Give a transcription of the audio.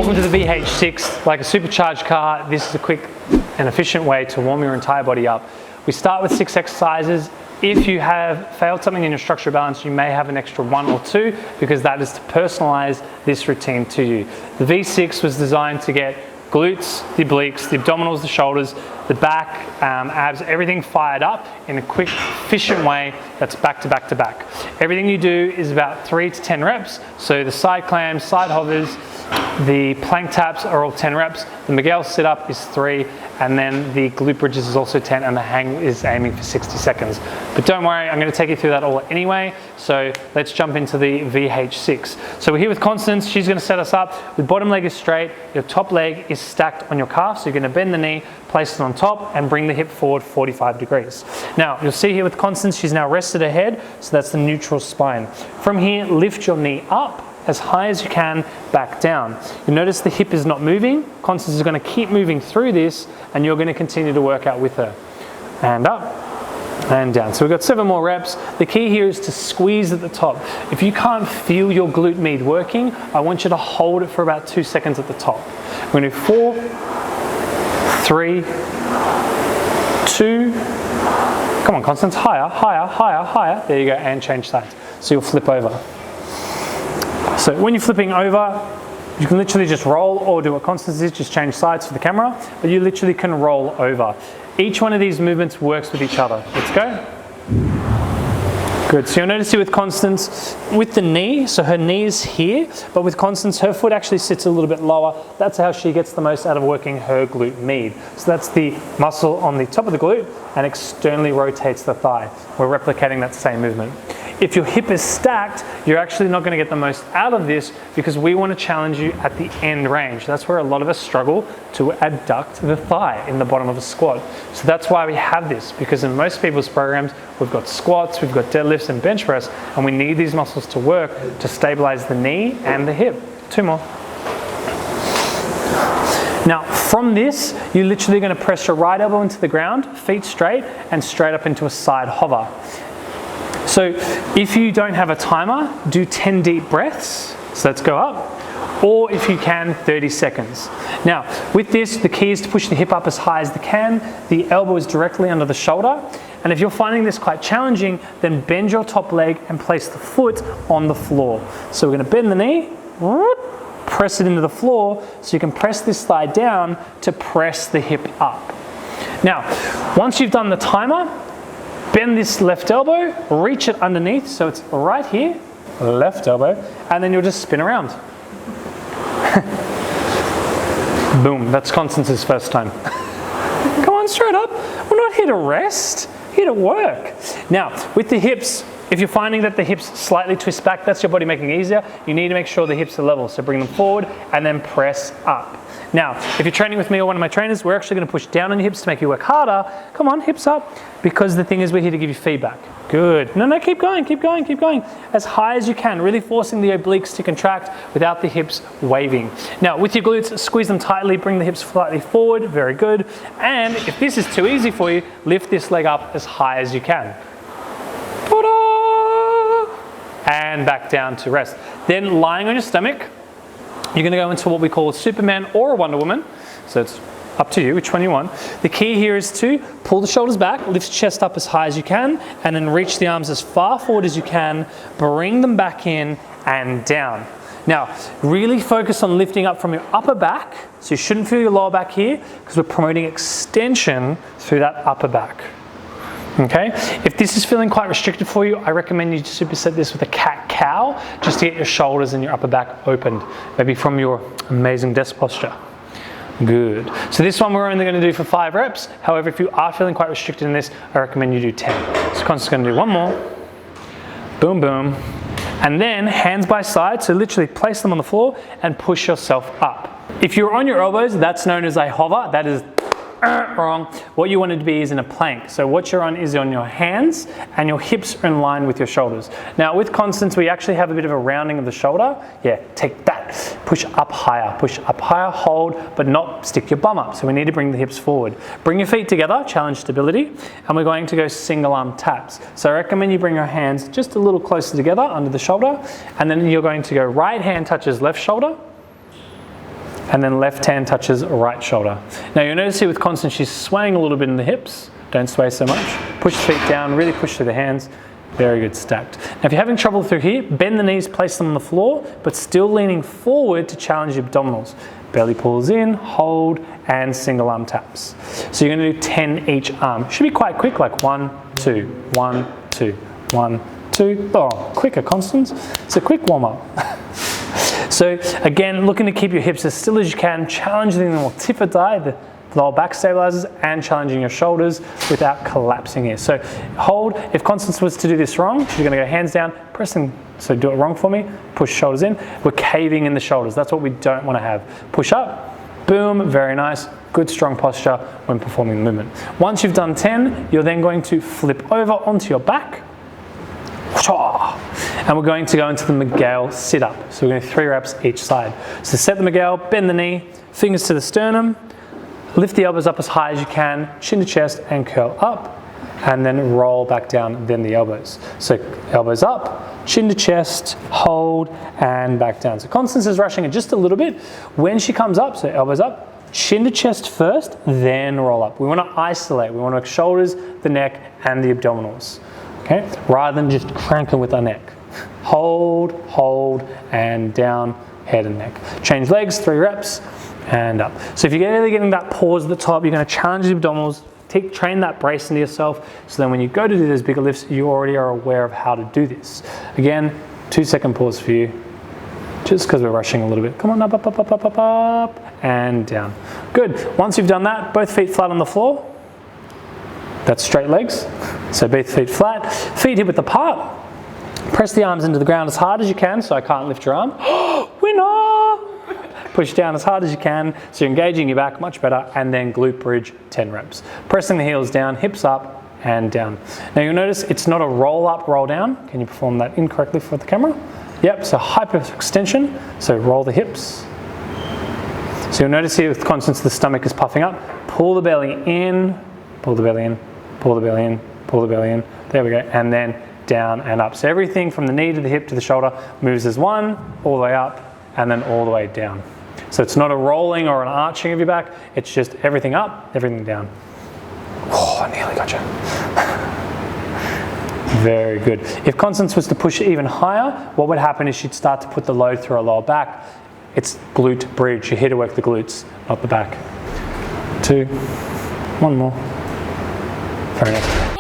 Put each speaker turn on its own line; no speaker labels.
Welcome to the VH6. Like a supercharged car, this is a quick and efficient way to warm your entire body up. We start with 6 exercises. If you have failed something in your structure balance, you may have an extra 1 or 2 because that is to personalize this routine to you. The V6 was designed to get glutes, the obliques, the abdominals, the shoulders, the back, abs, everything fired up in a quick, efficient way that's back to back to back. Everything you do is about 3 to 10 reps. So the side clams, side hovers, the plank taps are all 10 reps. The McGill Sit Up is 3, and then the Glute Bridges is also 10, and the hang is aiming for 60 seconds. But don't worry, I'm going to take you through that all anyway. So let's jump into the VH6. So we're here with Constance. She's going to set us up. The bottom leg is straight. Your top leg is stacked on your calf. So you're going to bend the knee, place it on top, and bring the hip forward 45 degrees. Now, you'll see here with Constance, she's now rested her head. So that's the neutral spine. From here, lift your knee up as high as you can, back down. You notice the hip is not moving. Constance is going to keep moving through this, and you're going to continue to work out with her. And up and down. So we've got 7 more reps. The key here is to squeeze at the top. If you can't feel your glute med working, I want you to hold it for about 2 seconds at the top. We're going to do 4, 3, 2, come on Constance, higher, higher, higher, higher. There you go, and change sides. So you'll flip over. So when you're flipping over, you can literally just roll or do what Constance is, just change sides for the camera, but you literally can roll over. Each one of these movements works with each other. Let's go. Good, so you'll notice here with Constance, with the knee, so her knee is here, but with Constance, her foot actually sits a little bit lower. That's how she gets the most out of working her glute med. So that's the muscle on the top of the glute and externally rotates the thigh. We're replicating that same movement. If your hip is stacked, you're actually not going to get the most out of this because we want to challenge you at the end range. That's where a lot of us struggle to adduct the thigh in the bottom of a squat. So that's why we have this, because in most people's programs, we've got squats, we've got deadlifts and bench press, and we need these muscles to work to stabilize the knee and the hip. 2 more. Now, from this, you're literally going to press your right elbow into the ground, feet straight, and straight up into a side hover. So if you don't have a timer, do 10 deep breaths. So let's go up. Or if you can, 30 seconds. Now, with this, the key is to push the hip up as high as you can. The elbow is directly under the shoulder. And if you're finding this quite challenging, then bend your top leg and place the foot on the floor. So we're going to bend the knee, press it into the floor, so you can press this thigh down to press the hip up. Now, once you've done the timer, bend this left elbow, reach it underneath, so it's right here, left elbow, and then you'll just spin around. Boom, that's Constance's first time. Come on, straight up. We're not here to rest, here to work. Now, with the hips, if you're finding that the hips slightly twist back, that's your body making it easier, you need to make sure the hips are level, so bring them forward and then press up. Now, if you're training with me or one of my trainers, we're actually going to push down on your hips to make you work harder. Come on, hips up, because the thing is we're here to give you feedback. Good. No, keep going, keep going, keep going. As high as you can, really forcing the obliques to contract without the hips waving. Now, with your glutes, squeeze them tightly, bring the hips slightly forward, very good. And if this is too easy for you, lift this leg up as high as you can. Ta-da! And back down to rest. Then lying on your stomach, you're going to go into what we call a Superman or a Wonder Woman. So it's up to you which one you want. The key here is to pull the shoulders back, lift chest up as high as you can, and then reach the arms as far forward as you can, bring them back in and down. Now, really focus on lifting up from your upper back. So you shouldn't feel your lower back here because we're promoting extension through that upper back. Okay, if this is feeling quite restricted for you, I recommend you superset this with a cat-cow just to get your shoulders and your upper back opened, maybe from your amazing desk posture. Good. So this one we're only going to do for 5 reps. However, if you are feeling quite restricted in this, I recommend you do 10. So Constance's going to do 1 more. Boom, boom. And then hands by side, so literally place them on the floor and push yourself up. If you're on your elbows, that's known as a hover. That is wrong. What you want it to be is in a plank. So what you're on is on your hands and your hips are in line with your shoulders. Now with Constance, we actually have a bit of a rounding of the shoulder. Yeah, take that. Push up higher, hold, but not stick your bum up. So we need to bring the hips forward. Bring your feet together, challenge stability, and we're going to go single arm taps. So I recommend you bring your hands just a little closer together under the shoulder, and then you're going to go right hand touches left shoulder, and then left hand touches right shoulder. Now you'll notice here with Constance, she's swaying a little bit in the hips. Don't sway so much. Push the feet down, really push through the hands. Very good, stacked. Now if you're having trouble through here, bend the knees, place them on the floor, but still leaning forward to challenge the abdominals. Belly pulls in, hold, and single arm taps. So you're going to do 10 each arm. Should be quite quick, like 1, 2, 1, 2, 1, 2. Oh, quicker, Constance. It's a quick warm up. So again, looking to keep your hips as still as you can, challenging the multifidi, the lower back stabilizers, and challenging your shoulders without collapsing here. So hold. If Constance was to do this wrong, she's going to go hands down, pressing. So do it wrong for me. Push shoulders in. We're caving in the shoulders. That's what we don't want to have. Push up. Boom. Very nice. Good strong posture when performing the movement. Once you've done 10, you're then going to flip over onto your back. And we're going to go into the McGill Sit Up. So we're going to do 3 reps each side. So set the McGill, bend the knee, fingers to the sternum, lift the elbows up as high as you can, chin to chest, and curl up, and then roll back down, then the elbows. So elbows up, chin to chest, hold, and back down. So Constance is rushing it just a little bit. When she comes up, so elbows up, chin to chest first, then roll up. We want to isolate. We want to work shoulders, the neck, and the abdominals. Okay? Rather than just cranking with our neck. Hold, hold, and down, head and neck. Change legs, 3 reps, and up. So if you're really getting that pause at the top, you're going to challenge the abdominals, train that brace into yourself, so then when you go to do those bigger lifts, you already are aware of how to do this. Again, 2-second pause for you, just because we're rushing a little bit. Come on, up, up, up, up, up, up, up, and down. Good. Once you've done that, both feet flat on the floor. That's straight legs. So both feet flat, feet hip width apart. Press the arms into the ground as hard as you can, so I can't lift your arm. Winner! Push down as hard as you can, so you're engaging your back much better, and then glute bridge, 10 reps. Pressing the heels down, hips up, and down. Now you'll notice it's not a roll up, roll down. Can you perform that incorrectly for the camera? Yep, so hyperextension, so roll the hips. So you'll notice here with Constance, the stomach is puffing up. Pull the belly in, pull the belly in, pull the belly in, pull the belly in. There we go, and then down and up. So everything from the knee to the hip to the shoulder moves as one, all the way up, and then all the way down. So it's not a rolling or an arching of your back, it's just everything up, everything down. Oh, I nearly got you. Very good. If Constance was to push even higher, what would happen is she'd start to put the load through her lower back. It's glute bridge. You're here to work the glutes, not the back. 2, 1 more. Very nice.